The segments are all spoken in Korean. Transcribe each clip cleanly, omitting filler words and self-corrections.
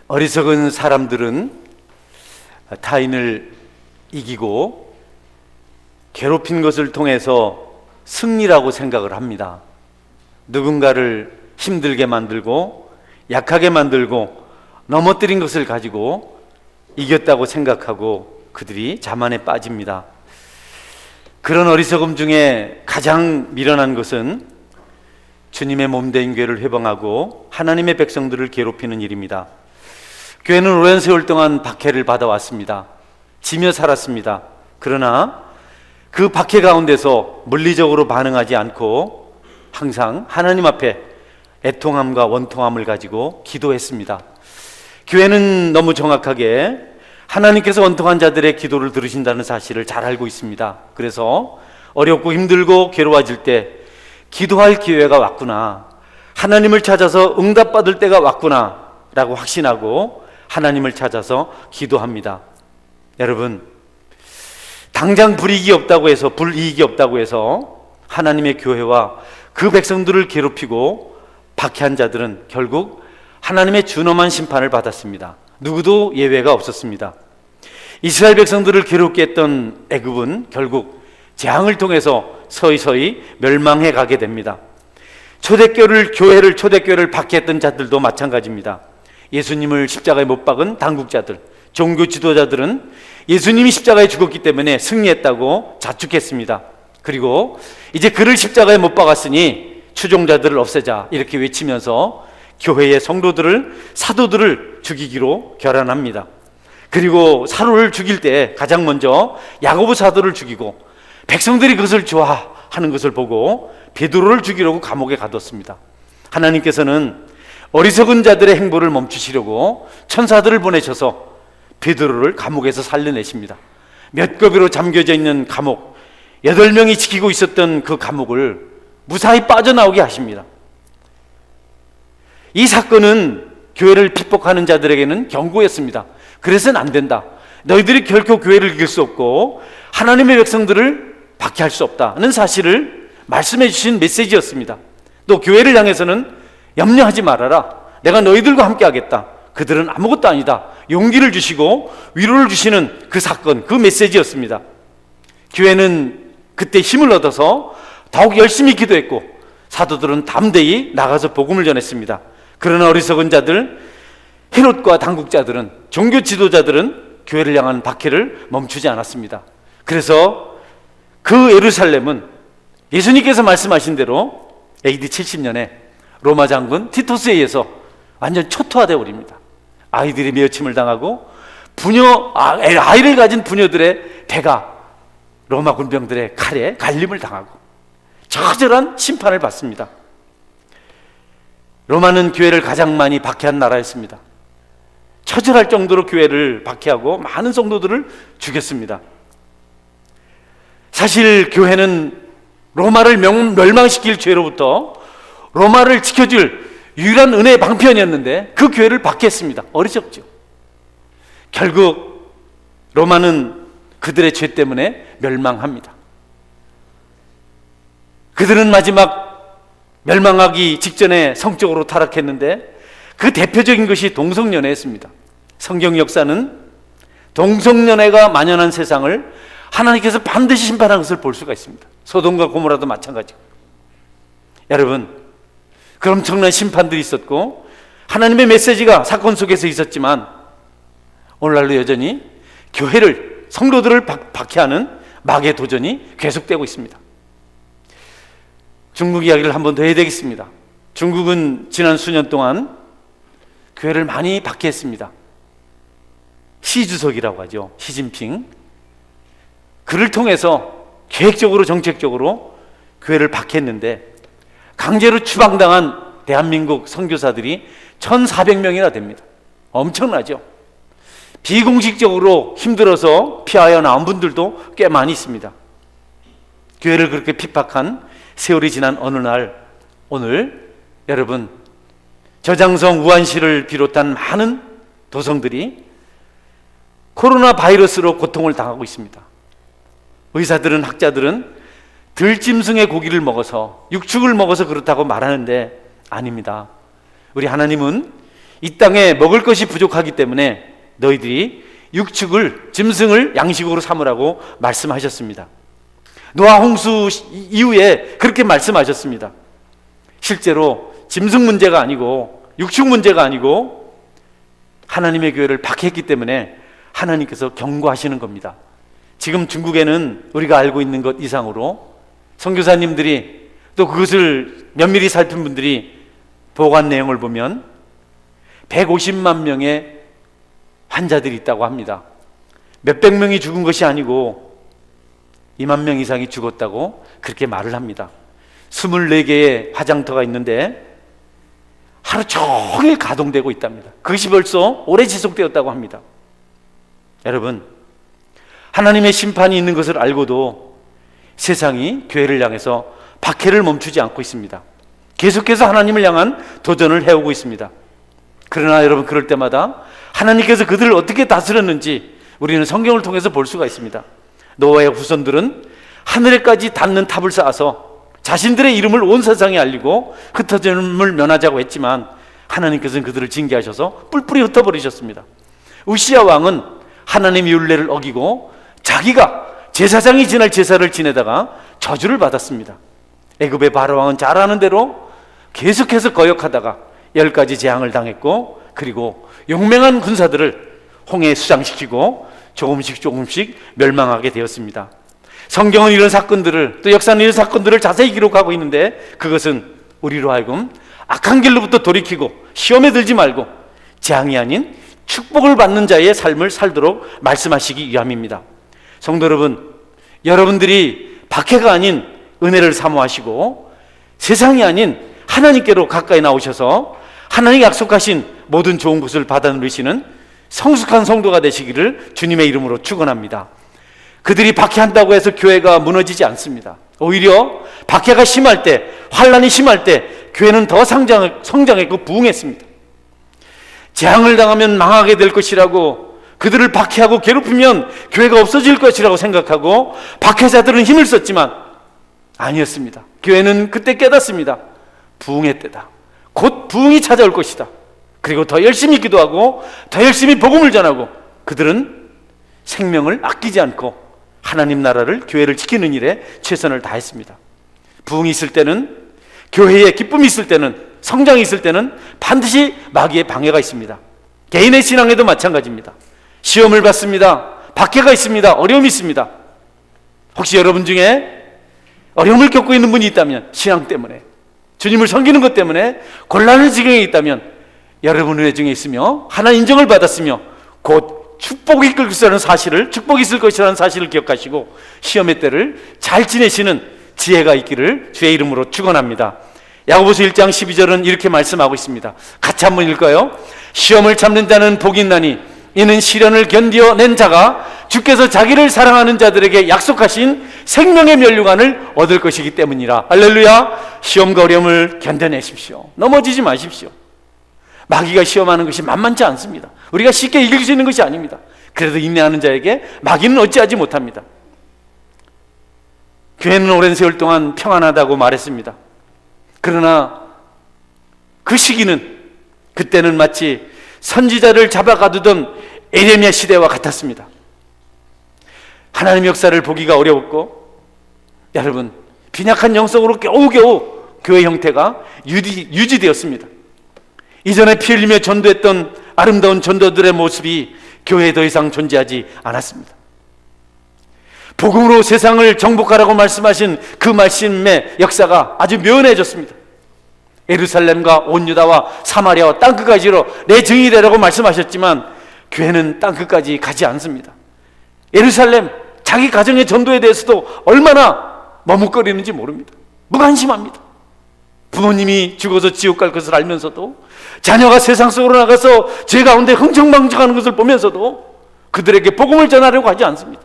어리석은 사람들은 타인을 이기고 괴롭힌 것을 통해서 승리라고 생각을 합니다. 누군가를 힘들게 만들고 약하게 만들고 넘어뜨린 것을 가지고 이겼다고 생각하고 그들이 자만에 빠집니다. 그런 어리석음 중에 가장 미련한 것은 주님의 몸된 교회를 회방하고 하나님의 백성들을 괴롭히는 일입니다. 교회는 오랜 세월 동안 박해를 받아왔습니다. 지며 살았습니다. 그러나 그 박해 가운데서 물리적으로 반응하지 않고 항상 하나님 앞에 애통함과 원통함을 가지고 기도했습니다. 교회는 너무 정확하게 하나님께서 원통한 자들의 기도를 들으신다는 사실을 잘 알고 있습니다. 그래서 어렵고 힘들고 괴로워질 때 기도할 기회가 왔구나, 하나님을 찾아서 응답받을 때가 왔구나 라고 확신하고 하나님을 찾아서 기도합니다. 여러분, 당장 불이익이 없다고 해서 하나님의 교회와 그 백성들을 괴롭히고 박해한 자들은 결국 하나님의 준엄한 심판을 받았습니다. 누구도 예외가 없었습니다. 이스라엘 백성들을 괴롭게 했던 애굽은 결국 재앙을 통해서 서서히 멸망해 가게 됩니다. 초대교회를 박해했던 자들도 마찬가지입니다. 예수님을 십자가에 못 박은 당국자들, 종교 지도자들은 예수님이 십자가에 죽었기 때문에 승리했다고 자축했습니다. 그리고 이제 그를 십자가에 못 박았으니 추종자들을 없애자 이렇게 외치면서 교회의 성도들을, 사도들을 죽이기로 결단합니다. 그리고 사도를 죽일 때 가장 먼저 야고보 사도를 죽이고 백성들이 그것을 좋아하는 것을 보고 베드로를 죽이려고 감옥에 가뒀습니다. 하나님께서는 어리석은 자들의 행보를 멈추시려고 천사들을 보내셔서 베드로를 감옥에서 살려내십니다. 몇 겹으로 잠겨져 있는 감옥, 8명이 지키고 있었던 그 감옥을 무사히 빠져나오게 하십니다. 이 사건은 교회를 핍박하는 자들에게는 경고였습니다. 그래서는 안 된다. 너희들이 결코 교회를 이길 수 없고 하나님의 백성들을 박해할 수 없다는 사실을 말씀해 주신 메시지였습니다. 또 교회를 향해서는 염려하지 말아라, 내가 너희들과 함께 하겠다, 그들은 아무것도 아니다, 용기를 주시고 위로를 주시는 그 사건, 그 메시지였습니다. 교회는 그때 힘을 얻어서 더욱 열심히 기도했고 사도들은 담대히 나가서 복음을 전했습니다. 그러나 어리석은 자들, 헤롯과 당국자들은, 종교 지도자들은 교회를 향한 박해를 멈추지 않았습니다. 그래서 그 예루살렘은 예수님께서 말씀하신 대로 AD 70년에 로마 장군 티토스에 의해서 완전 초토화되어 버립니다. 아이들이 매어침을 당하고 아이를 가진 부녀들의 배가 로마 군병들의 칼에 갈림을 당하고 처절한 심판을 받습니다. 로마는 교회를 가장 많이 박해한 나라였습니다. 처절할 정도로 교회를 박해하고 많은 성도들을 죽였습니다. 사실 교회는 로마를 멸망시킬 죄로부터 로마를 지켜줄 유일한 은혜의 방편이었는데 그 교회를 박해했습니다. 어리석죠. 결국 로마는 그들의 죄 때문에 멸망합니다. 그들은 마지막 멸망하기 직전에 성적으로 타락했는데 그 대표적인 것이 동성연애였습니다. 성경 역사는 동성연애가 만연한 세상을 하나님께서 반드시 심판하는 것을 볼 수가 있습니다. 소돔과 고모라도 마찬가지고. 여러분, 그 엄청난 심판들이 있었고 하나님의 메시지가 사건 속에서 있었지만 오늘날도 여전히 교회를, 성도들을 박해하는 마귀의 도전이 계속되고 있습니다. 중국 이야기를 한 번 더 해야 되겠습니다. 중국은 지난 수년 동안 교회를 많이 박해했습니다. 시 주석이라고 하죠. 시진핑. 그를 통해서 계획적으로 정책적으로 교회를 박해했는데 강제로 추방당한 대한민국 선교사들이 1,400명이나 됩니다. 엄청나죠. 비공식적으로 힘들어서 피하여 나온 분들도 꽤 많이 있습니다. 교회를 그렇게 핍박한 세월이 지난 어느 날, 오늘 여러분, 저장성 우한시를 비롯한 많은 도성들이 코로나 바이러스로 고통을 당하고 있습니다. 의사들은, 학자들은 들짐승의 고기를 먹어서, 육축을 먹어서 그렇다고 말하는데 아닙니다. 우리 하나님은 이 땅에 먹을 것이 부족하기 때문에 너희들이 육축을, 짐승을 양식으로 삼으라고 말씀하셨습니다. 노아 홍수 이후에 그렇게 말씀하셨습니다. 실제로 짐승 문제가 아니고 육축 문제가 아니고 하나님의 교회를 박해했기 때문에 하나님께서 경고하시는 겁니다. 지금 중국에는 우리가 알고 있는 것 이상으로 선교사님들이 또 그것을 면밀히 살핀 분들이 보고한 내용을 보면 150만 명의 환자들이 있다고 합니다. 몇백 명이 죽은 것이 아니고 2만 명 이상이 죽었다고 그렇게 말을 합니다. 24개의 화장터가 있는데 하루 종일 가동되고 있답니다. 그것이 벌써 오래 지속되었다고 합니다. 여러분, 하나님의 심판이 있는 것을 알고도 세상이 교회를 향해서 박해를 멈추지 않고 있습니다. 계속해서 하나님을 향한 도전을 해오고 있습니다. 그러나 여러분, 그럴 때마다 하나님께서 그들을 어떻게 다스렸는지 우리는 성경을 통해서 볼 수가 있습니다. 노아의 후손들은 하늘에까지 닿는 탑을 쌓아서 자신들의 이름을 온 세상에 알리고 흩어짐을 면하자고 했지만 하나님께서는 그들을 징계하셔서 뿔뿔이 흩어버리셨습니다. 우시야 왕은 하나님의 율례를 어기고 자기가 제사장이 지낼 제사를 지내다가 저주를 받았습니다. 애굽의 바로 왕은 잘 아는 대로 계속해서 거역하다가 10가지 재앙을 당했고, 그리고 용맹한 군사들을 홍해에 수장시키고 조금씩 멸망하게 되었습니다. 성경은 이런 사건들을, 또 역사는 이런 사건들을 자세히 기록하고 있는데, 그것은 우리로 하여금 악한 길로부터 돌이키고 시험에 들지 말고 재앙이 아닌 축복을 받는 자의 삶을 살도록 말씀하시기 위함입니다. 성도 여러분, 여러분들이 박해가 아닌 은혜를 사모하시고 세상이 아닌 하나님께로 가까이 나오셔서 하나님이 약속하신 모든 좋은 것을 받아 누리시는 성숙한 성도가 되시기를 주님의 이름으로 축원합니다. 그들이 박해한다고 해서 교회가 무너지지 않습니다. 오히려 박해가 심할 때, 환난이 심할 때 교회는 더 성장했고 부흥했습니다. 재앙을 당하면 망하게 될 것이라고, 그들을 박해하고 괴롭히면 교회가 없어질 것이라고 생각하고 박해자들은 힘을 썼지만 아니었습니다. 교회는 그때 깨닫습니다. 부흥의 때다. 곧 부흥이 찾아올 것이다. 그리고 더 열심히 기도하고 더 열심히 복음을 전하고 그들은 생명을 아끼지 않고 하나님 나라를, 교회를 지키는 일에 최선을 다했습니다. 부흥이 있을 때는, 교회에 기쁨이 있을 때는, 성장이 있을 때는 반드시 마귀의 방해가 있습니다. 개인의 신앙에도 마찬가지입니다. 시험을 받습니다. 박해가 있습니다. 어려움이 있습니다. 혹시 여러분 중에 어려움을 겪고 있는 분이 있다면, 신앙 때문에, 주님을 섬기는 것 때문에 곤란한 지경에 있다면, 여러분 은혜 중에 있으며 하나님 인정을 받았으며 곧 축복이 있을 것이라는 사실을, 축복이 있을 것이라는 사실을 기억하시고 시험의 때를 잘 지내시는 지혜가 있기를 주의 이름으로 축원합니다. 야고보서 1장 12절은 이렇게 말씀하고 있습니다. 같이 한번 읽어요. 시험을 참는 자는 복이 있나니 이는 시련을 견뎌낸 자가 주께서 자기를 사랑하는 자들에게 약속하신 생명의 면류관을 얻을 것이기 때문이라. 할렐루야. 시험과 어려움을 견뎌내십시오. 넘어지지 마십시오. 마귀가 시험하는 것이 만만치 않습니다. 우리가 쉽게 이길 수 있는 것이 아닙니다. 그래도 인내하는 자에게 마귀는 어찌하지 못합니다. 교회는 오랜 세월 동안 평안하다고 말했습니다. 그러나 그 시기는, 그때는 마치 선지자를 잡아가두던 에레미야 시대와 같았습니다. 하나님의 역사를 보기가 어려웠고, 여러분, 빈약한 영성으로 겨우겨우 교회 형태가 유지되었습니다. 이전에 피 흘리며 전도했던 아름다운 전도들의 모습이 교회에 더 이상 존재하지 않았습니다. 복음으로 세상을 정복하라고 말씀하신 그 말씀의 역사가 아주 묘연해졌습니다. 예루살렘과 온 유다와 사마리아와 땅끝까지로 내 증인이 되라고 말씀하셨지만 교회는 땅끝까지 가지 않습니다. 예루살렘, 자기 가정의 전도에 대해서도 얼마나 머뭇거리는지 모릅니다. 무관심합니다. 부모님이 죽어서 지옥 갈 것을 알면서도, 자녀가 세상 속으로 나가서 죄 가운데 흥청망청하는 것을 보면서도 그들에게 복음을 전하려고 하지 않습니다.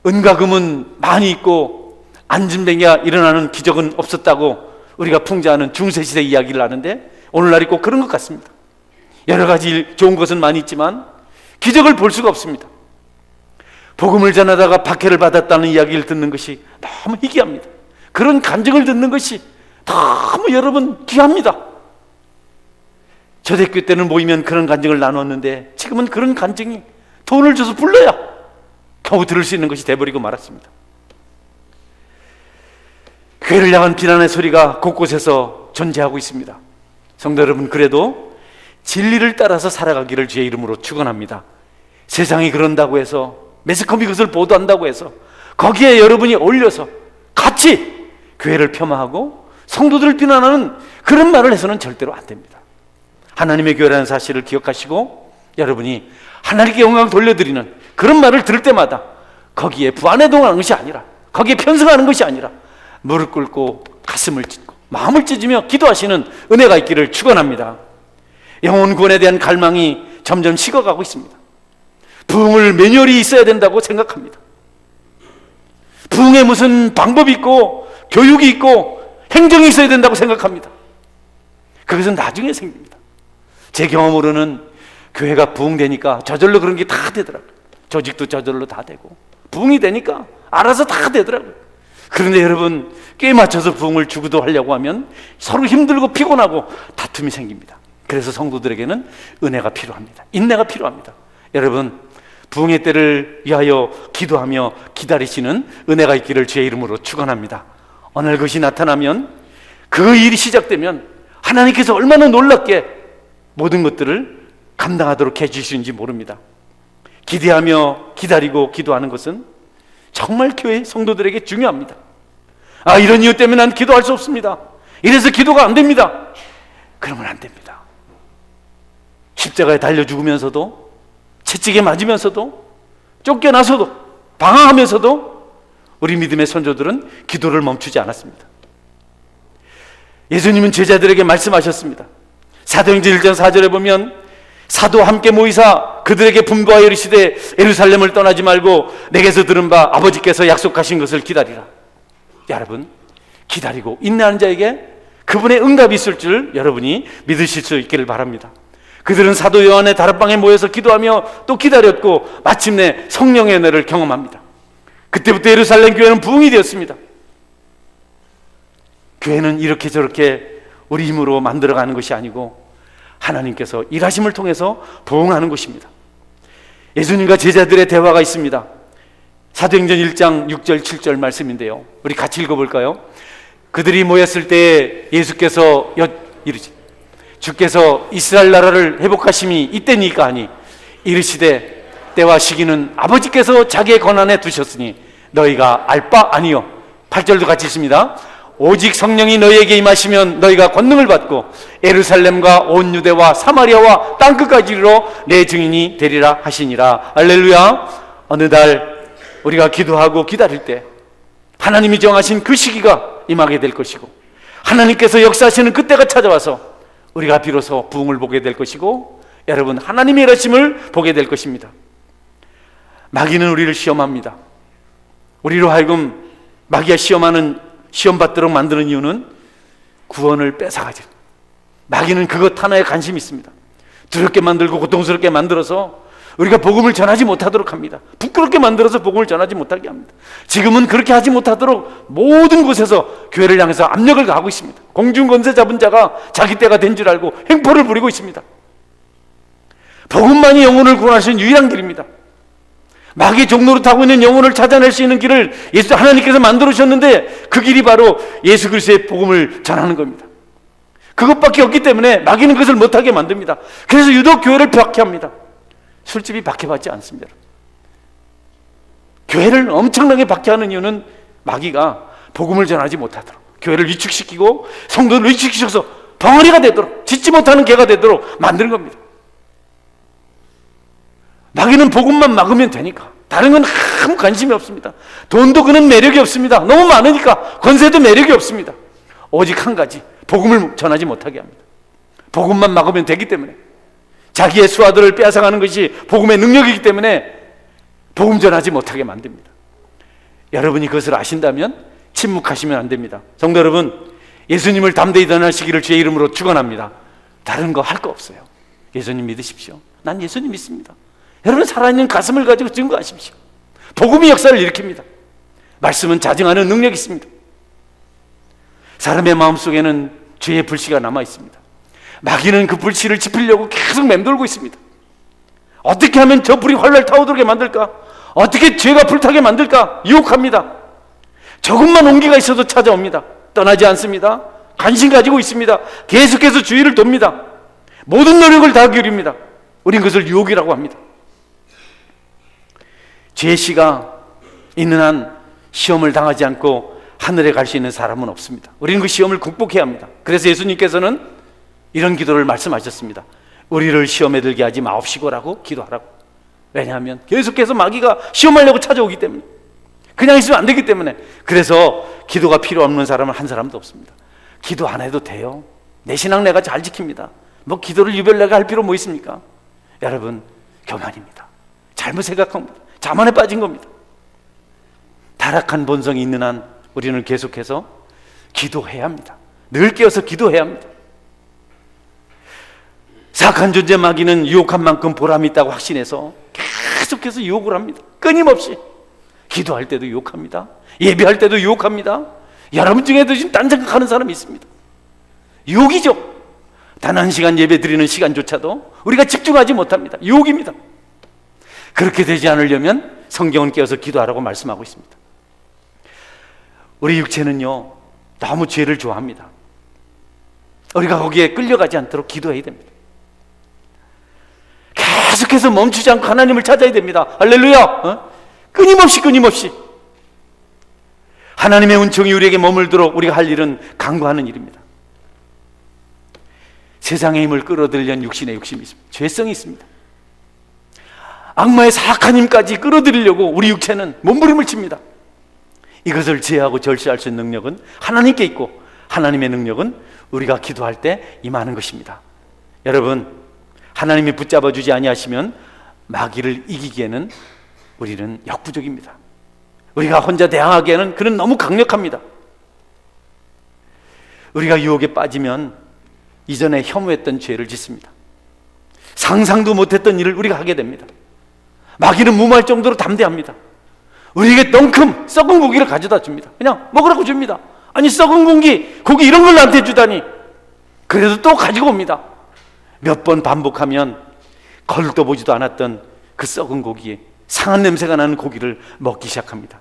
은과 금은 많이 있고 안진뱅이가 일어나는 기적은 없었다고 우리가 풍자하는 중세시대 이야기를 하는데, 오늘날이 꼭 그런 것 같습니다. 여러 가지 좋은 것은 많이 있지만 기적을 볼 수가 없습니다. 복음을 전하다가 박해를 받았다는 이야기를 듣는 것이 너무 희귀합니다. 그런 간증을 듣는 것이 너무 여러분 귀합니다. 초대교 때는 모이면 그런 간증을 나눴는데 지금은 그런 간증이 돈을 줘서 불러야 겨우 들을 수 있는 것이 돼버리고 말았습니다. 교회를 향한 비난의 소리가 곳곳에서 존재하고 있습니다. 성도 여러분, 그래도 진리를 따라서 살아가기를 주의 이름으로 축원합니다. 세상이 그런다고 해서, 매스컴이 그것을 보도한다고 해서 거기에 여러분이 어울려서 같이 교회를 폄하하고 성도들을 비난하는 그런 말을 해서는 절대로 안 됩니다. 하나님의 교회라는 사실을 기억하시고 여러분이 하나님께 영광 돌려드리는 그런 말을 들을 때마다 거기에 부안해동하는 것이 아니라, 거기에 편승하는 것이 아니라 무릎 꿇고 가슴을 찢고 마음을 찢으며 기도하시는 은혜가 있기를 축원합니다. 영혼 구원에 대한 갈망이 점점 식어가고 있습니다. 부흥을 매뉴얼이 있어야 된다고 생각합니다. 부흥에 무슨 방법이 있고 교육이 있고 행정이 있어야 된다고 생각합니다. 그것은 나중에 생깁니다. 제 경험으로는 교회가 부흥되니까 저절로 그런 게 다 되더라고요. 조직도 저절로 다 되고 부흥이 되니까 알아서 다 되더라고요. 그런데 여러분, 꽤 맞춰서 부흥을 주기도 하려고 하면 서로 힘들고 피곤하고 다툼이 생깁니다. 그래서 성도들에게는 은혜가 필요합니다. 인내가 필요합니다. 여러분, 부흥의 때를 위하여 기도하며 기다리시는 은혜가 있기를 주의 이름으로 축원합니다. 어느 것이 나타나면, 그 일이 시작되면 하나님께서 얼마나 놀랍게 모든 것들을 감당하도록 해주시는지 모릅니다. 기대하며 기다리고 기도하는 것은 정말 교회 성도들에게 중요합니다. 이런 이유 때문에 난 기도할 수 없습니다, 이래서 기도가 안 됩니다, 그러면 안 됩니다. 십자가에 달려 죽으면서도, 채찍에 맞으면서도, 쫓겨나서도, 방황하면서도 우리 믿음의 선조들은 기도를 멈추지 않았습니다. 예수님은 제자들에게 말씀하셨습니다. 사도행전 1장 4절에 보면 사도와 함께 모이사 그들에게 분부하여 이르시되 예루살렘을 떠나지 말고 내게서 들은 바 아버지께서 약속하신 것을 기다리라. 여러분, 기다리고 인내하는 자에게 그분의 응답이 있을 줄 여러분이 믿으실 수 있기를 바랍니다. 그들은 사도 요한의 다락방에 모여서 기도하며 또 기다렸고 마침내 성령의 은혜를 경험합니다. 그때부터 예루살렘 교회는 부흥이 되었습니다. 교회는 이렇게 저렇게 우리 힘으로 만들어가는 것이 아니고 하나님께서 일하심을 통해서 부흥하는 것입니다. 예수님과 제자들의 대화가 있습니다. 사도행전 1장 6절 7절 말씀인데요, 우리 같이 읽어볼까요? 그들이 모였을 때 예수께서 이르시되 주께서 이스라엘 나라를 회복하심이 이때니까 하니 이르시되 때와 시기는 아버지께서 자기의 권한에 두셨으니 너희가 알 바 아니요. 8절도 같이 있습니다. 오직 성령이 너희에게 임하시면 너희가 권능을 받고 예루살렘과 온 유대와 사마리아와 땅끝까지 이르러 내 증인이 되리라 하시니라. 할렐루야. 어느 날 우리가 기도하고 기다릴 때 하나님이 정하신 그 시기가 임하게 될 것이고 하나님께서 역사하시는 그때가 찾아와서 우리가 비로소 부흥을 보게 될 것이고 여러분, 하나님의 일하심을 보게 될 것입니다. 마귀는 우리를 시험합니다. 우리로 하여금 마귀가 시험 받도록 만드는 이유는 구원을 뺏어가죠. 마귀는 그것 하나에 관심이 있습니다. 두렵게 만들고 고통스럽게 만들어서 우리가 복음을 전하지 못하도록 합니다. 부끄럽게 만들어서 복음을 전하지 못하게 합니다. 지금은 그렇게 하지 못하도록 모든 곳에서 교회를 향해서 압력을 가하고 있습니다. 공중권세 잡은 자가 자기 때가 된 줄 알고 횡포를 부리고 있습니다. 복음만이 영혼을 구원할 수 있는 유일한 길입니다. 마귀의 종로로 타고 있는 영혼을 찾아낼 수 있는 길을 하나님께서 만들어 주셨는데 그 길이 바로 예수 그리스도의 복음을 전하는 겁니다. 그것밖에 없기 때문에 마귀는 그것을 못하게 만듭니다. 그래서 유독 교회를 박해합니다. 술집이 박해받지 않습니다. 교회를 엄청나게 박해하는 이유는 마귀가 복음을 전하지 못하도록, 교회를 위축시키고 성도를 위축시켜서 벙어리가 되도록, 짓지 못하는 개가 되도록 만드는 겁니다. 마귀는 복음만 막으면 되니까 다른 건 아무 관심이 없습니다. 돈도 그는 매력이 없습니다. 너무 많으니까. 권세도 매력이 없습니다. 오직 한 가지, 복음을 전하지 못하게 합니다. 복음만 막으면 되기 때문에, 자기의 수하들을 빼앗아가는 것이 복음의 능력이기 때문에 복음 전하지 못하게 만듭니다. 여러분이 그것을 아신다면 침묵하시면 안 됩니다. 성도 여러분, 예수님을 담대히 전하시기를 주의 이름으로 축원합니다. 다른 거 할 거 없어요. 예수님 믿으십시오. 난 예수님 믿습니다. 여러분, 살아있는 가슴을 가지고 증거하십시오. 복음이 역사를 일으킵니다. 말씀은 자증하는 능력이 있습니다. 사람의 마음속에는 죄의 불씨가 남아 있습니다. 마귀는 그 불씨를 지피려고 계속 맴돌고 있습니다. 어떻게 하면 저 불이 활활 타오르게 만들까? 어떻게 죄가 불타게 만들까? 유혹합니다. 조금만 온기가 있어도 찾아옵니다. 떠나지 않습니다. 관심 가지고 있습니다. 계속해서 주의를 돕니다. 모든 노력을 다 기울입니다. 우린 그것을 유혹이라고 합니다. 죄씨가 있는 한 시험을 당하지 않고 하늘에 갈 수 있는 사람은 없습니다. 우리는 그 시험을 극복해야 합니다. 그래서 예수님께서는 이런 기도를 말씀하셨습니다. 우리를 시험에 들게 하지 마옵시고라고 기도하라고. 왜냐하면 계속해서 마귀가 시험하려고 찾아오기 때문에, 그냥 있으면 안 되기 때문에. 그래서 기도가 필요 없는 사람은 한 사람도 없습니다. 기도 안 해도 돼요. 내 신앙 내가 잘 지킵니다. 뭐 기도를 유별나게 할 필요 뭐 있습니까? 여러분, 교만입니다. 잘못 생각한 겁니다. 자만에 빠진 겁니다. 타락한 본성이 있는 한 우리는 계속해서 기도해야 합니다. 늘 깨어서 기도해야 합니다. 사악한 존재 마귀는 유혹한 만큼 보람이 있다고 확신해서 계속해서 유혹을 합니다. 끊임없이. 기도할 때도 유혹합니다. 예배할 때도 유혹합니다. 여러분 중에도 지금 딴 생각하는 사람이 있습니다. 유혹이죠. 단 한 시간 예배 드리는 시간조차도 우리가 집중하지 못합니다. 유혹입니다. 그렇게 되지 않으려면 성경은 깨어서 기도하라고 말씀하고 있습니다. 우리 육체는요, 너무 죄를 좋아합니다. 우리가 거기에 끌려가지 않도록 기도해야 됩니다. 계속해서 멈추지 않고 하나님을 찾아야 됩니다. 할렐루야! 끊임없이 하나님의 은총이 우리에게 머물도록 우리가 할 일은 간구하는 일입니다. 세상의 힘을 끌어들이려는 육신의 욕심이 있습니다. 죄성이 있습니다. 악마의 사악한 힘까지 끌어들이려고 우리 육체는 몸부림을 칩니다. 이것을 제어하고 절제할 수 있는 능력은 하나님께 있고, 하나님의 능력은 우리가 기도할 때 임하는 것입니다. 여러분, 하나님이 붙잡아 주지 아니하시면 마귀를 이기기에는 우리는 역부족입니다. 우리가 혼자 대항하기에는 그는 너무 강력합니다. 우리가 유혹에 빠지면 이전에 혐오했던 죄를 짓습니다. 상상도 못했던 일을 우리가 하게 됩니다. 마귀는 무모할 정도로 담대합니다. 우리에게 덩큼 썩은 고기를 가져다 줍니다. 그냥 먹으라고 줍니다. 아니, 썩은 고기 이런 걸 나한테 주다니. 그래도 또 가지고 옵니다. 몇 번 반복하면 거들떠 보지도 않았던 그 썩은 고기에 상한 냄새가 나는 고기를 먹기 시작합니다.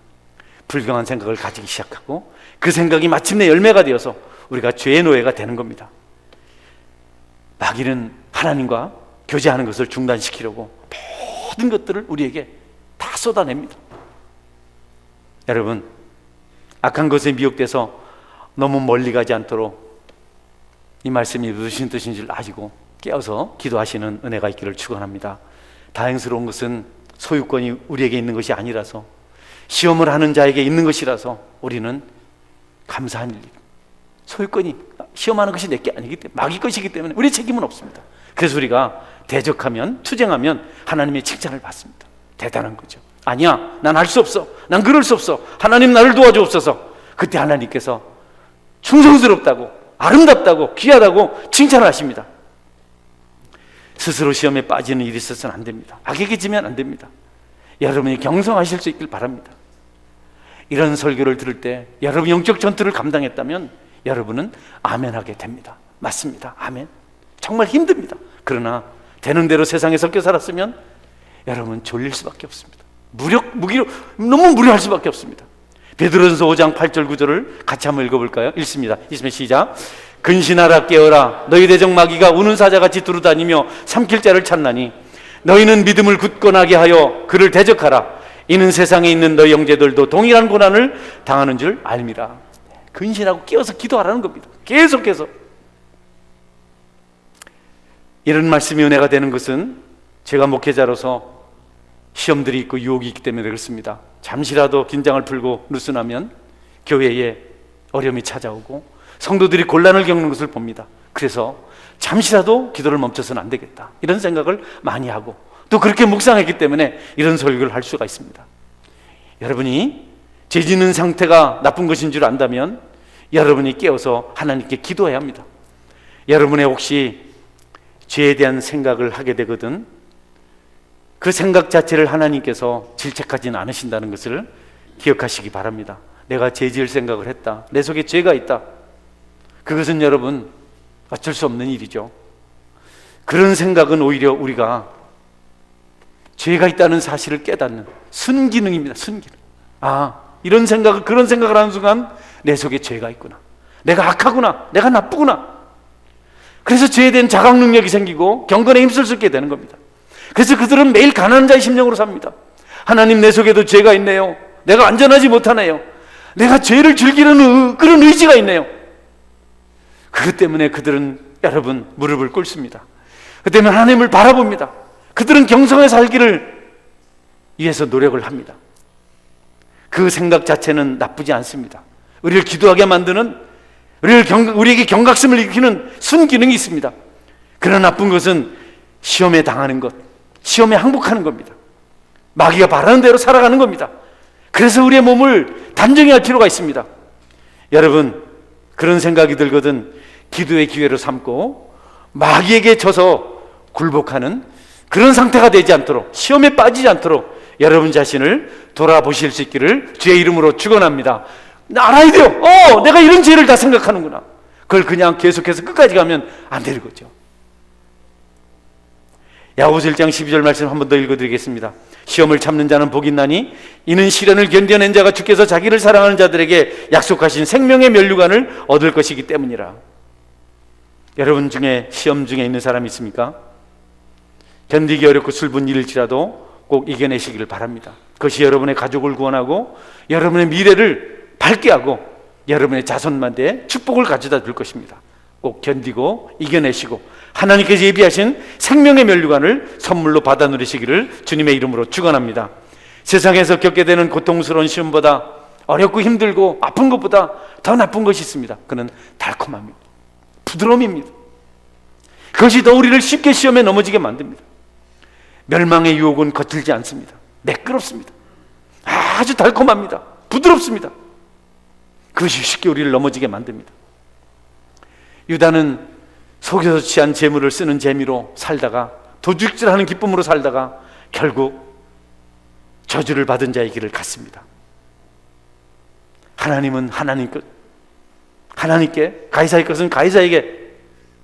불경한 생각을 가지기 시작하고, 그 생각이 마침내 열매가 되어서 우리가 죄의 노예가 되는 겁니다. 마귀는 하나님과 교제하는 것을 중단시키려고 모든 것들을 우리에게 다 쏟아냅니다. 여러분, 악한 것에 미혹돼서 너무 멀리 가지 않도록 이 말씀이 무슨 뜻인 줄 아시고 깨어서 기도하시는 은혜가 있기를 축원합니다. 다행스러운 것은 소유권이 우리에게 있는 것이 아니라서, 시험을 하는 자에게 있는 것이라서 우리는 감사한 일. 소유권이, 시험하는 것이 내게 아니기 때문에, 마귀 것이기 때문에 우리의 책임은 없습니다. 그래서 우리가 대적하면, 투쟁하면 하나님의 칭찬을 받습니다. 대단한 거죠. 아니야, 난 할 수 없어, 난 그럴 수 없어, 하나님 나를 도와주옵소서. 그때 하나님께서 충성스럽다고, 아름답다고, 귀하다고 칭찬을 하십니다. 스스로 시험에 빠지는 일이 있어서는 안 됩니다. 악에게 지면 안 됩니다. 여러분이 경성하실 수 있길 바랍니다. 이런 설교를 들을 때 여러분 영적 전투를 감당했다면 여러분은 아멘하게 됩니다. 맞습니다. 아멘. 정말 힘듭니다. 그러나 되는 대로 세상에 섞여 살았으면 여러분 졸릴 수밖에 없습니다. 너무 무료할 수밖에 없습니다. 베드로전서 5장 8절 9절을 같이 한번 읽어볼까요? 읽습니다. 시작. 근신하라, 깨어라. 너희 대적 마귀가 우는 사자같이 두루다니며 삼킬 자를 찾나니 너희는 믿음을 굳건하게 하여 그를 대적하라. 이는 세상에 있는 너희 형제들도 동일한 고난을 당하는 줄 알미라. 근신하고 깨어서 기도하라는 겁니다. 계속해서. 이런 말씀이 은혜가 되는 것은 제가 목회자로서 시험들이 있고 유혹이 있기 때문에 그렇습니다. 잠시라도 긴장을 풀고 느슨하면 교회에 어려움이 찾아오고 성도들이 곤란을 겪는 것을 봅니다. 그래서 잠시라도 기도를 멈춰서는 안 되겠다, 이런 생각을 많이 하고 또 그렇게 묵상했기 때문에 이런 설교를 할 수가 있습니다. 여러분이 죄 짓는 상태가 나쁜 것인 줄 안다면 여러분이 깨어서 하나님께 기도해야 합니다. 여러분의 혹시 죄에 대한 생각을 하게 되거든 그 생각 자체를 하나님께서 질책하지는 않으신다는 것을 기억하시기 바랍니다. 내가 죄 지을 생각을 했다, 내 속에 죄가 있다, 그것은 여러분 어쩔 수 없는 일이죠. 그런 생각은 오히려 우리가 죄가 있다는 사실을 깨닫는 순기능입니다. 순기능. 이런 생각을, 그런 생각을 하는 순간 내 속에 죄가 있구나, 내가 악하구나, 내가 나쁘구나. 그래서 죄에 대한 자각 능력이 생기고 경건에 힘쓸 수 있게 되는 겁니다. 그래서 그들은 매일 가난한 자의 심령으로 삽니다. 하나님, 내 속에도 죄가 있네요. 내가 안전하지 못하네요. 내가 죄를 즐기는 그런 의지가 있네요. 그것 때문에 그들은, 여러분, 무릎을 꿇습니다. 그 때문에 하나님을 바라봅니다. 그들은 경성에 살기를 위해서 노력을 합니다. 그 생각 자체는 나쁘지 않습니다. 우리를 기도하게 만드는, 우리에게 경각심을 일으키는 순기능이 있습니다. 그러나 나쁜 것은 시험에 당하는 것, 시험에 항복하는 겁니다. 마귀가 바라는 대로 살아가는 겁니다. 그래서 우리의 몸을 단정히 할 필요가 있습니다. 여러분, 그런 생각이 들거든 기도의 기회로 삼고 마귀에게 져서 굴복하는 그런 상태가 되지 않도록, 시험에 빠지지 않도록 여러분 자신을 돌아보실 수 있기를 주의 이름으로 축원합니다. 알아야 돼요. 내가 이런 죄를 다 생각하는구나. 그걸 그냥 계속해서 끝까지 가면 안 되는 거죠. 야고보서 1장 12절 말씀 한 번 더 읽어드리겠습니다. 시험을 참는 자는 복이 있나니 이는 시련을 견뎌낸 자가 주께서 자기를 사랑하는 자들에게 약속하신 생명의 면류관을 얻을 것이기 때문이라. 여러분 중에 시험 중에 있는 사람이 있습니까? 견디기 어렵고 슬픈 일일지라도 꼭 이겨내시기를 바랍니다. 그것이 여러분의 가족을 구원하고 여러분의 미래를 밝게 하고 여러분의 자손만대에 축복을 가져다 줄 것입니다. 꼭 견디고 이겨내시고 하나님께서 예비하신 생명의 면류관을 선물로 받아 누리시기를 주님의 이름으로 축원합니다. 세상에서 겪게 되는 고통스러운 시험보다, 어렵고 힘들고 아픈 것보다 더 나쁜 것이 있습니다. 그는 달콤함입니다. 부드러움입니다. 그것이 더 우리를 쉽게 시험에 넘어지게 만듭니다. 멸망의 유혹은 거칠지 않습니다. 매끄럽습니다. 아주 달콤합니다. 부드럽습니다. 그것이 쉽게 우리를 넘어지게 만듭니다. 유다는 속여서 취한 재물을 쓰는 재미로 살다가, 도둑질하는 기쁨으로 살다가 결국 저주를 받은 자의 길을 갔습니다. 하나님은 하나님께, 가이사의 것은 가이사에게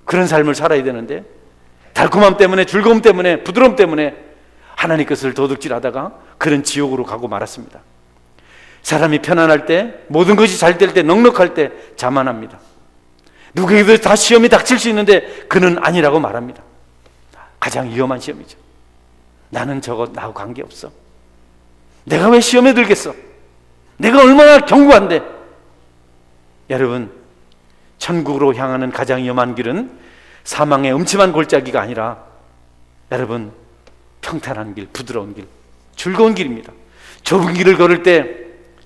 그런 삶을 살아야 되는데 달콤함 때문에, 즐거움 때문에, 부드러움 때문에 하나님 것을 도둑질하다가 그런 지옥으로 가고 말았습니다. 사람이 편안할 때, 모든 것이 잘 될 때, 넉넉할 때 자만합니다. 누구에게도 다 시험이 닥칠 수 있는데 그는 아니라고 말합니다. 가장 위험한 시험이죠. 나는 저거 나하고 관계없어. 내가 왜 시험에 들겠어? 내가 얼마나 견고한데. 여러분, 천국으로 향하는 가장 위험한 길은 사망의 음침한 골짜기가 아니라, 여러분, 평탄한 길, 부드러운 길, 즐거운 길입니다. 좁은 길을 걸을 때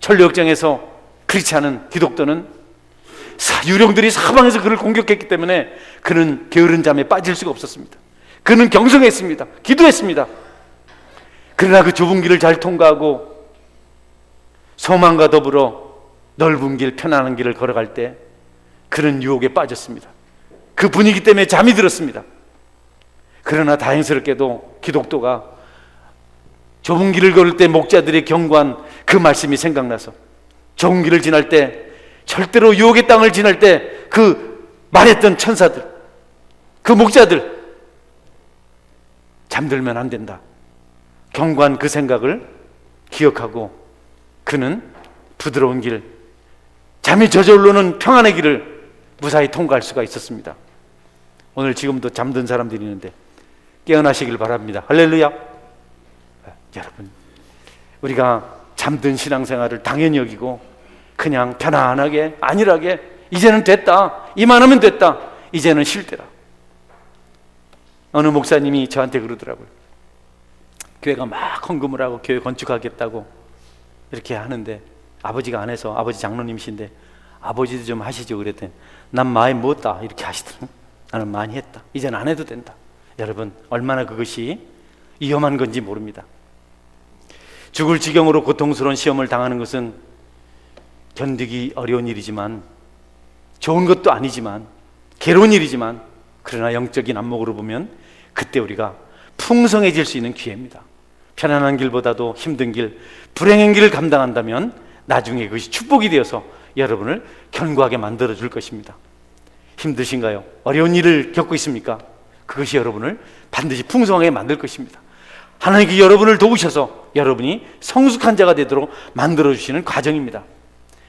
천류역정에서 그렇지 않은 기독도는 유령들이 사방에서 그를 공격했기 때문에 그는 게으른 잠에 빠질 수가 없었습니다. 그는 경성했습니다. 기도했습니다. 그러나 그 좁은 길을 잘 통과하고 소망과 더불어 넓은 길, 편안한 길을 걸어갈 때 그는 유혹에 빠졌습니다. 그 분위기 때문에 잠이 들었습니다. 그러나 다행스럽게도 기독도가 좁은 길을 걸을 때 목자들의 경고한 그 말씀이 생각나서 좁은 길을 지날 때, 절대로 유혹의 땅을 지날 때 그 말했던 천사들, 그 목자들, 잠들면 안 된다 경고한 그 생각을 기억하고 그는 부드러운 길, 잠이 저절로는 평안의 길을 무사히 통과할 수가 있었습니다. 오늘 지금도 잠든 사람들이 있는데 깨어나시길 바랍니다. 할렐루야. 여러분, 우리가 잠든 신앙생활을 당연히 여기고 그냥 편안하게, 안일하게 이제는 됐다, 이만하면 됐다, 이제는 쉴 때다. 어느 목사님이 저한테 그러더라고요. 교회가 막 헌금을 하고 교회 건축하겠다고 이렇게 하는데 아버지가 안 해서, 아버지 장로님이신데 아버지도 좀 하시죠 그랬더니 난 많이 못다 이렇게 하시더라고요. 나는 많이 했다, 이제는 안 해도 된다. 여러분, 얼마나 그것이 위험한 건지 모릅니다. 죽을 지경으로 고통스러운 시험을 당하는 것은 견디기 어려운 일이지만, 좋은 것도 아니지만, 괴로운 일이지만, 그러나 영적인 안목으로 보면 그때 우리가 풍성해질 수 있는 기회입니다. 편안한 길보다도 힘든 길, 불행한 길을 감당한다면 나중에 그것이 축복이 되어서 여러분을 견고하게 만들어 줄 것입니다. 힘드신가요? 어려운 일을 겪고 있습니까? 그것이 여러분을 반드시 풍성하게 만들 것입니다. 하나님께 여러분을 도우셔서 여러분이 성숙한 자가 되도록 만들어주시는 과정입니다.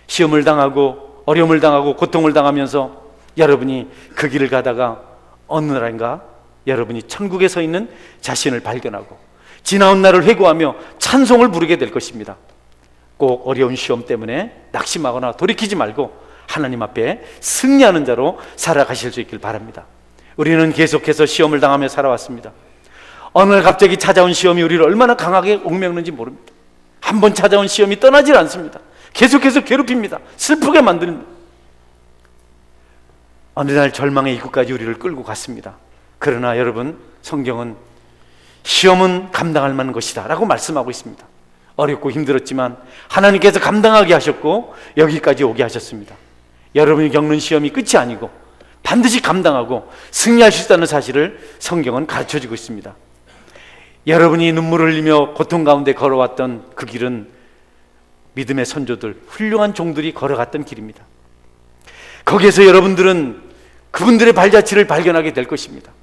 시험을 당하고 어려움을 당하고 고통을 당하면서 여러분이 그 길을 가다가 어느 날인가 여러분이 천국에 서 있는 자신을 발견하고 지나온 날을 회고하며 찬송을 부르게 될 것입니다. 꼭 어려운 시험 때문에 낙심하거나 돌이키지 말고 하나님 앞에 승리하는 자로 살아가실 수 있길 바랍니다. 우리는 계속해서 시험을 당하며 살아왔습니다. 어느 날 갑자기 찾아온 시험이 우리를 얼마나 강하게 옥매우는지 모릅니다. 한 번 찾아온 시험이 떠나질 않습니다. 계속해서 괴롭힙니다. 슬프게 만듭니다. 어느 날 절망의 입구까지 우리를 끌고 갔습니다. 그러나 여러분, 성경은 시험은 감당할 만한 것이다 라고 말씀하고 있습니다. 어렵고 힘들었지만 하나님께서 감당하게 하셨고 여기까지 오게 하셨습니다. 여러분이 겪는 시험이 끝이 아니고 반드시 감당하고 승리할 수 있다는 사실을 성경은 가르쳐주고 있습니다. 여러분이 눈물을 흘리며 고통 가운데 걸어왔던 그 길은 믿음의 선조들, 훌륭한 종들이 걸어갔던 길입니다. 거기에서 여러분들은 그분들의 발자취를 발견하게 될 것입니다.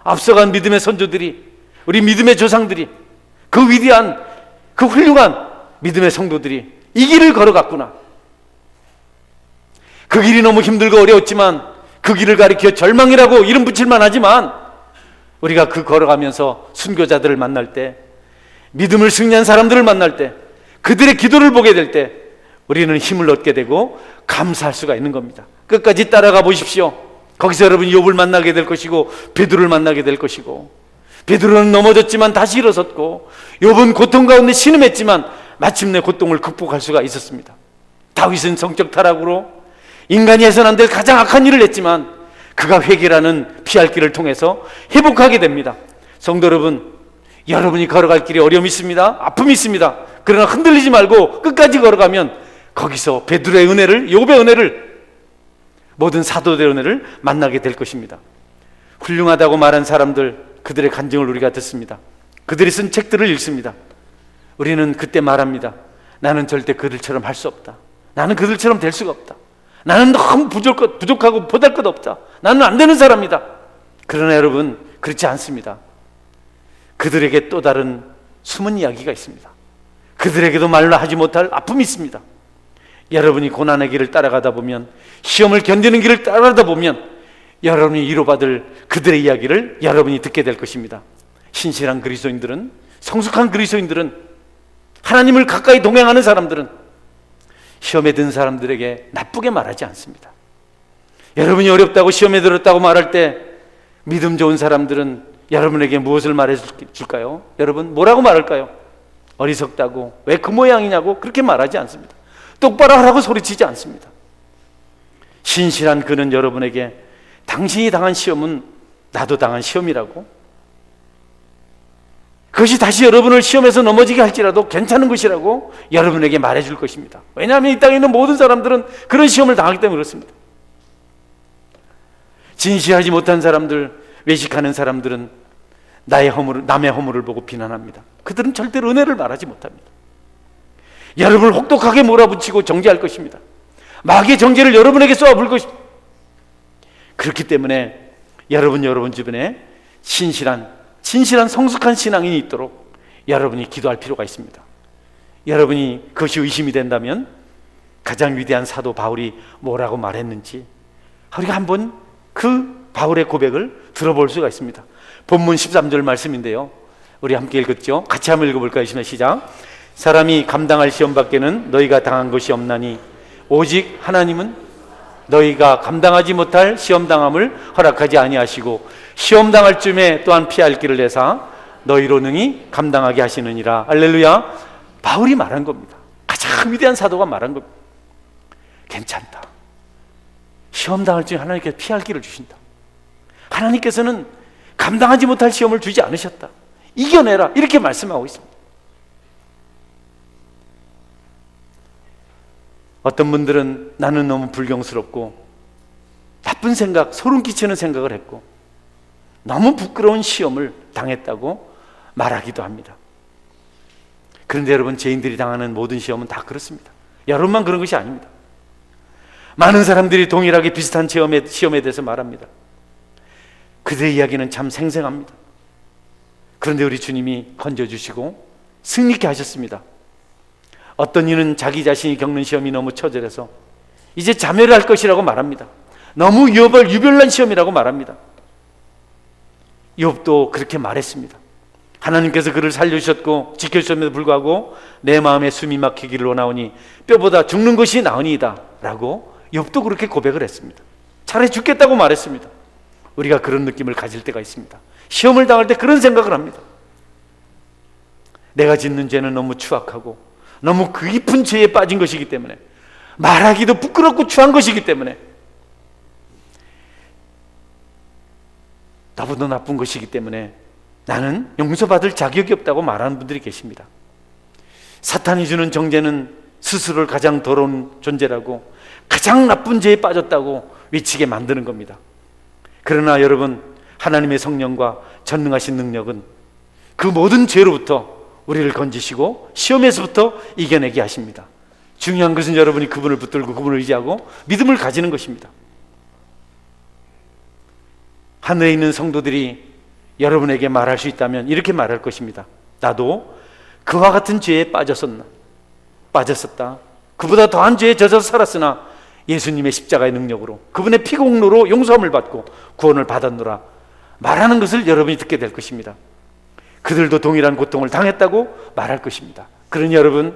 앞서간 믿음의 선조들이, 우리 믿음의 조상들이, 그 위대한, 그 훌륭한 믿음의 성도들이 이 길을 걸어갔구나. 그 길이 너무 힘들고 어려웠지만 그 길을 가리켜 절망이라고 이름 붙일만 하지만 우리가 그 걸어가면서 순교자들을 만날 때, 믿음을 승리한 사람들을 만날 때, 그들의 기도를 보게 될 때 우리는 힘을 얻게 되고 감사할 수가 있는 겁니다. 끝까지 따라가 보십시오. 거기서 여러분이 욥을 만나게 될 것이고 베드로를 만나게 될 것이고, 베드로는 넘어졌지만 다시 일어섰고 욥은 고통 가운데 신음했지만 마침내 고통을 극복할 수가 있었습니다. 다윗은 성적 타락으로 인간이 해서는 안 될 가장 악한 일을 했지만 그가 회개라는 피할 길을 통해서 회복하게 됩니다. 성도 여러분, 여러분이 걸어갈 길에 어려움이 있습니다. 아픔이 있습니다. 그러나 흔들리지 말고 끝까지 걸어가면 거기서 베드로의 은혜를, 욥의 은혜를, 모든 사도들의 은혜를 만나게 될 것입니다. 훌륭하다고 말한 사람들, 그들의 간증을 우리가 듣습니다. 그들이 쓴 책들을 읽습니다. 우리는 그때 말합니다. 나는 절대 그들처럼 할 수 없다. 나는 그들처럼 될 수가 없다. 나는 너무 부족하고 보잘 것 없다. 나는 안 되는 사람이다. 그러나 여러분, 그렇지 않습니다. 그들에게 또 다른 숨은 이야기가 있습니다. 그들에게도 말로 하지 못할 아픔이 있습니다. 여러분이 고난의 길을 따라가다 보면, 시험을 견디는 길을 따라가다 보면 여러분이 위로받을 그들의 이야기를 여러분이 듣게 될 것입니다. 신실한 그리스도인들은, 성숙한 그리스도인들은, 하나님을 가까이 동행하는 사람들은 시험에 든 사람들에게 나쁘게 말하지 않습니다. 여러분이 어렵다고 시험에 들었다고 말할 때 믿음 좋은 사람들은 여러분에게 무엇을 말해줄까요? 여러분, 뭐라고 말할까요? 어리석다고, 왜 그 모양이냐고 그렇게 말하지 않습니다. 똑바로 하라고 소리치지 않습니다. 신실한 그는 여러분에게 당신이 당한 시험은 나도 당한 시험이라고, 그것이 다시 여러분을 시험에서 넘어지게 할지라도 괜찮은 것이라고 여러분에게 말해줄 것입니다. 왜냐하면 이 땅에 있는 모든 사람들은 그런 시험을 당하기 때문에 그렇습니다. 진실하지 못한 사람들, 외식하는 사람들은 남의 허물을 보고 비난합니다. 그들은 절대로 은혜를 말하지 못합니다. 여러분을 혹독하게 몰아붙이고 정죄할 것입니다. 마귀의 정죄를 여러분에게 쏘아부을 것입니다. 그렇기 때문에 여러분 주변에 신실한 성숙한 신앙인이 있도록 여러분이 기도할 필요가 있습니다. 여러분이 그것이 의심이 된다면 가장 위대한 사도 바울이 뭐라고 말했는지 우리가 한번 그 바울의 고백을 들어볼 수가 있습니다. 본문 13절 말씀인데요, 우리 함께 읽었죠? 같이 한번 읽어볼까요? 시작. 사람이 감당할 시험 밖에는 너희가 당한 것이 없나니 오직 하나님은 너희가 감당하지 못할 시험당함을 허락하지 아니하시고 시험당할 쯤에 또한 피할 길을 내사 너희로 능히 감당하게 하시느니라. 할렐루야. 바울이 말한 겁니다. 가장 위대한 사도가 말한 겁니다. 괜찮다. 시험당할 쯤에 하나님께서 피할 길을 주신다. 하나님께서는 감당하지 못할 시험을 주지 않으셨다. 이겨내라. 이렇게 말씀하고 있습니다. 어떤 분들은 나는 너무 불경스럽고 나쁜 생각, 소름 끼치는 생각을 했고 너무 부끄러운 시험을 당했다고 말하기도 합니다. 그런데 여러분, 죄인들이 당하는 모든 시험은 다 그렇습니다. 여러분만 그런 것이 아닙니다. 많은 사람들이 동일하게 비슷한 시험에 대해서 말합니다. 그들의 이야기는 참 생생합니다. 그런데 우리 주님이 건져주시고 승리케 하셨습니다. 어떤 이는 자기 자신이 겪는 시험이 너무 처절해서 이제 자멸을 할 것이라고 말합니다. 너무 유별난 시험이라고 말합니다. 욥도 그렇게 말했습니다. 하나님께서 그를 살려주셨고 지켜주셨음에도 불구하고 내 마음에 숨이 막히기를 원하오니 뼈보다 죽는 것이 나으니이다 라고 욥도 그렇게 고백을 했습니다. 차라리 죽겠다고 말했습니다. 우리가 그런 느낌을 가질 때가 있습니다. 시험을 당할 때 그런 생각을 합니다. 내가 짓는 죄는 너무 추악하고 너무 깊은 죄에 빠진 것이기 때문에, 말하기도 부끄럽고 추한 것이기 때문에, 나보다 나쁜 것이기 때문에 나는 용서받을 자격이 없다고 말하는 분들이 계십니다. 사탄이 주는 정죄는 스스로를 가장 더러운 존재라고, 가장 나쁜 죄에 빠졌다고 외치게 만드는 겁니다. 그러나 여러분, 하나님의 성령과 전능하신 능력은 그 모든 죄로부터 우리를 건지시고 시험에서부터 이겨내게 하십니다. 중요한 것은 여러분이 그분을 붙들고 그분을 의지하고 믿음을 가지는 것입니다. 하늘에 있는 성도들이 여러분에게 말할 수 있다면 이렇게 말할 것입니다. 나도 그와 같은 죄에 빠졌었다. 그보다 더한 죄에 젖어서 살았으나 예수님의 십자가의 능력으로, 그분의 피공로로 용서함을 받고 구원을 받았노라 말하는 것을 여러분이 듣게 될 것입니다. 그들도 동일한 고통을 당했다고 말할 것입니다. 그러니 여러분,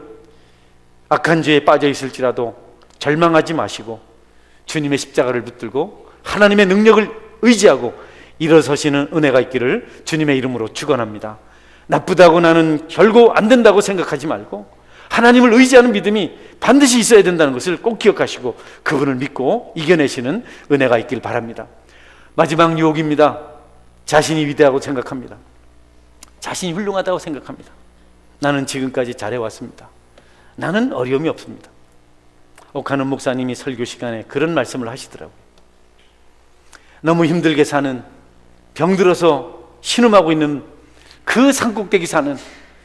악한 죄에 빠져 있을지라도 절망하지 마시고 주님의 십자가를 붙들고 하나님의 능력을 의지하고 일어서시는 은혜가 있기를 주님의 이름으로 축원합니다. 나쁘다고 나는 결코 안 된다고 생각하지 말고 하나님을 의지하는 믿음이 반드시 있어야 된다는 것을 꼭 기억하시고 그분을 믿고 이겨내시는 은혜가 있길 바랍니다. 마지막 유혹입니다. 자신이 위대하고 생각합니다. 자신이 훌륭하다고 생각합니다. 나는 지금까지 잘해왔습니다. 나는 어려움이 없습니다. 옥하는 목사님이 설교 시간에 그런 말씀을 하시더라고요. 너무 힘들게 사는, 병들어서 신음하고 있는 그 산꼭대기 사는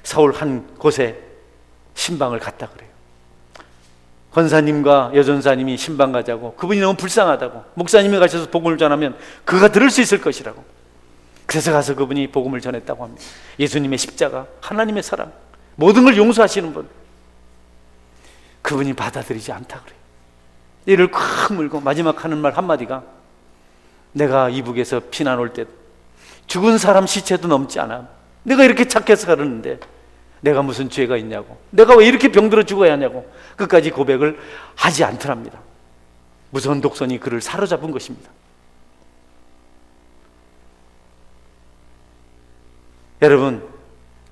서울 한 곳에 신방을 갔다 그래요. 권사님과 여전사님이 신방 가자고, 그분이 너무 불쌍하다고, 목사님이 가셔서 복음을 전하면 그가 들을 수 있을 것이라고, 그래서 가서 그분이 복음을 전했다고 합니다. 예수님의 십자가, 하나님의 사랑, 모든 걸 용서하시는 분, 그분이 받아들이지 않다 그래요. 이를 콱 물고 마지막 하는 말 한마디가, 내가 이북에서 피난 올 때 죽은 사람 시체도 넘지 않아. 내가 이렇게 착해서 살았는데 내가 무슨 죄가 있냐고, 내가 왜 이렇게 병들어 죽어야 하냐고 끝까지 고백을 하지 않더랍니다. 무서운 독선이 그를 사로잡은 것입니다. 여러분,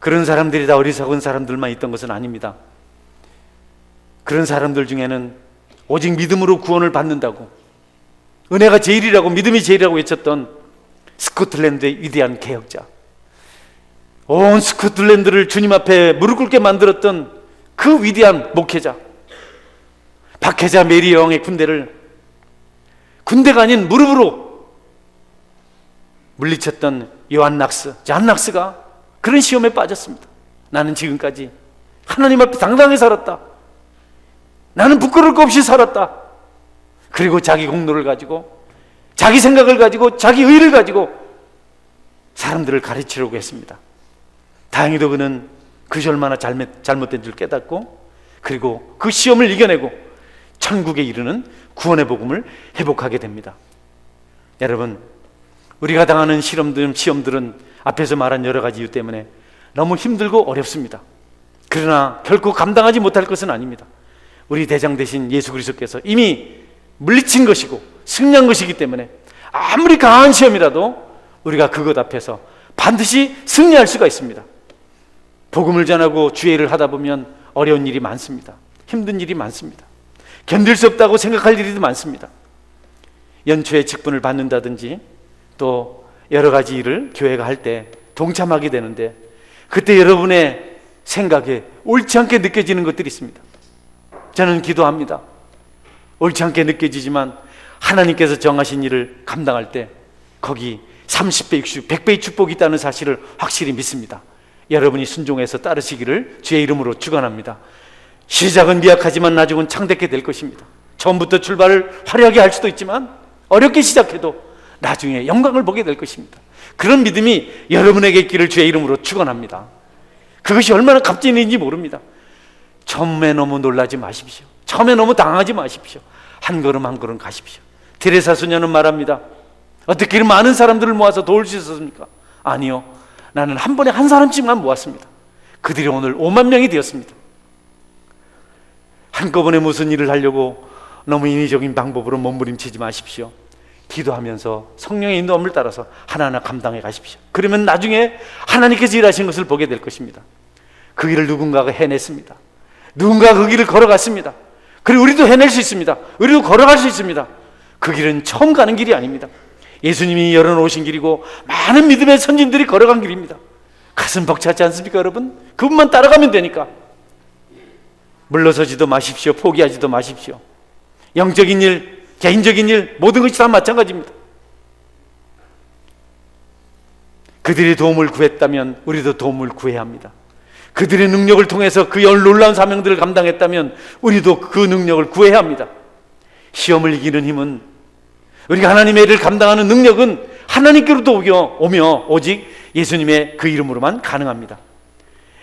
그런 사람들이 다 어리석은 사람들만 있던 것은 아닙니다. 그런 사람들 중에는 오직 믿음으로 구원을 받는다고, 은혜가 제일이라고, 믿음이 제일이라고 외쳤던 스코틀랜드의 위대한 개혁자, 온 스코틀랜드를 주님 앞에 무릎 꿇게 만들었던 그 위대한 목회자, 박해자 메리 여왕의 군대가 아닌 무릎으로 물리쳤던 잔 낙스가 그런 시험에 빠졌습니다. 나는 지금까지 하나님 앞에 당당히 살았다. 나는 부끄러울 것 없이 살았다. 그리고 자기 공로를 가지고, 자기 생각을 가지고, 자기 의를 가지고 사람들을 가르치려고 했습니다. 다행히도 그는 그것이 얼마나 잘못된 줄 깨닫고, 그리고 그 시험을 이겨내고 천국에 이르는 구원의 복음을 회복하게 됩니다. 여러분, 우리가 당하는 시험들은 앞에서 말한 여러 가지 이유 때문에 너무 힘들고 어렵습니다. 그러나 결코 감당하지 못할 것은 아닙니다. 우리 대장 되신 예수 그리스도께서 이미 물리친 것이고 승리한 것이기 때문에 아무리 강한 시험이라도 우리가 그것 앞에서 반드시 승리할 수가 있습니다. 복음을 전하고 주의 일을 하다 보면 어려운 일이 많습니다. 힘든 일이 많습니다. 견딜 수 없다고 생각할 일이 많습니다. 연초에 직분을 받는다든지 또 여러 가지 일을 교회가 할 때 동참하게 되는데, 그때 여러분의 생각에 옳지 않게 느껴지는 것들이 있습니다. 저는 기도합니다. 옳지 않게 느껴지지만 하나님께서 정하신 일을 감당할 때 거기 30배, 60배, 100배의 축복이 있다는 사실을 확실히 믿습니다. 여러분이 순종해서 따르시기를 주의 이름으로 축원합니다. 시작은 미약하지만 나중은 창대케 될 것입니다. 처음부터 출발을 화려하게 할 수도 있지만 어렵게 시작해도 나중에 영광을 보게 될 것입니다. 그런 믿음이 여러분에게 있기를 주의 이름으로 축원합니다. 그것이 얼마나 값진 일인지 모릅니다. 처음에 너무 놀라지 마십시오. 처음에 너무 당하지 마십시오. 한 걸음 한 걸음 가십시오. 데레사 소녀는 말합니다. 어떻게 이런 많은 사람들을 모아서 도울 수 있었습니까? 아니요, 나는 한 번에 한 사람씩만 모았습니다. 그들이 오늘 5만 명이 되었습니다. 한꺼번에 무슨 일을 하려고 너무 인위적인 방법으로 몸부림치지 마십시오. 기도하면서 성령의 인도함을 따라서 하나하나 감당해 가십시오. 그러면 나중에 하나님께서 일하신 것을 보게 될 것입니다. 그 일을 누군가가 해냈습니다. 누군가가 그 길을 걸어갔습니다. 그리고 우리도 해낼 수 있습니다. 우리도 걸어갈 수 있습니다. 그 길은 처음 가는 길이 아닙니다. 예수님이 열어놓으신 길이고 많은 믿음의 선진들이 걸어간 길입니다. 가슴 벅차지 않습니까, 여러분? 그분만 따라가면 되니까. 물러서지도 마십시오. 포기하지도 마십시오. 영적인 일, 개인적인 일, 모든 것이 다 마찬가지입니다. 그들이 도움을 구했다면 우리도 도움을 구해야 합니다. 그들의 능력을 통해서 그 놀라운 사명들을 감당했다면 우리도 그 능력을 구해야 합니다. 시험을 이기는 힘은, 우리가 하나님의 일을 감당하는 능력은 하나님께로부터 오며 오직 예수님의 그 이름으로만 가능합니다.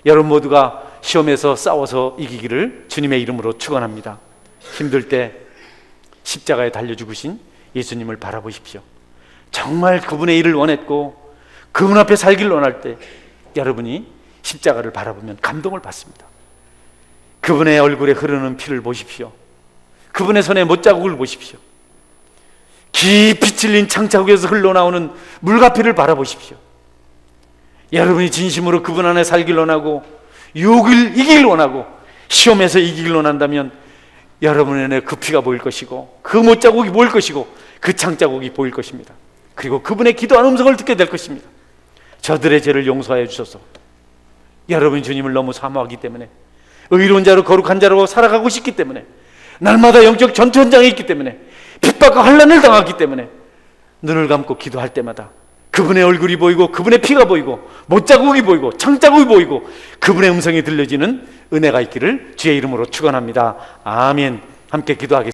여러분 모두가 시험에서 싸워서 이기기를 주님의 이름으로 축원합니다. 힘들 때 십자가에 달려 죽으신 예수님을 바라보십시오. 정말 그분의 일을 원했고 그분 앞에 살기를 원할 때 여러분이 십자가를 바라보면 감동을 받습니다. 그분의 얼굴에 흐르는 피를 보십시오. 그분의 손에 못자국을 보십시오. 깊이 찔린 창자국에서 흘러나오는 물과 피를 바라보십시오. 여러분이 진심으로 그분 안에 살기를 원하고 유혹을 이기길 원하고 시험에서 이기길 원한다면 여러분 안에 그 피가 보일 것이고 그 못자국이 보일 것이고 그 창자국이 보일 것입니다. 그리고 그분의 기도하는 음성을 듣게 될 것입니다. 저들의 죄를 용서하여 주소서. 여러분이 주님을 너무 사모하기 때문에, 의로운 자로 거룩한 자로 살아가고 싶기 때문에, 날마다 영적 전투 현장에 있기 때문에, 핍박과 환난을 당하기 때문에 눈을 감고 기도할 때마다 그분의 얼굴이 보이고 그분의 피가 보이고 못자국이 보이고 창자국이 보이고 그분의 음성이 들려지는 은혜가 있기를 주의 이름으로 축원합니다. 아멘. 함께 기도하겠습니다.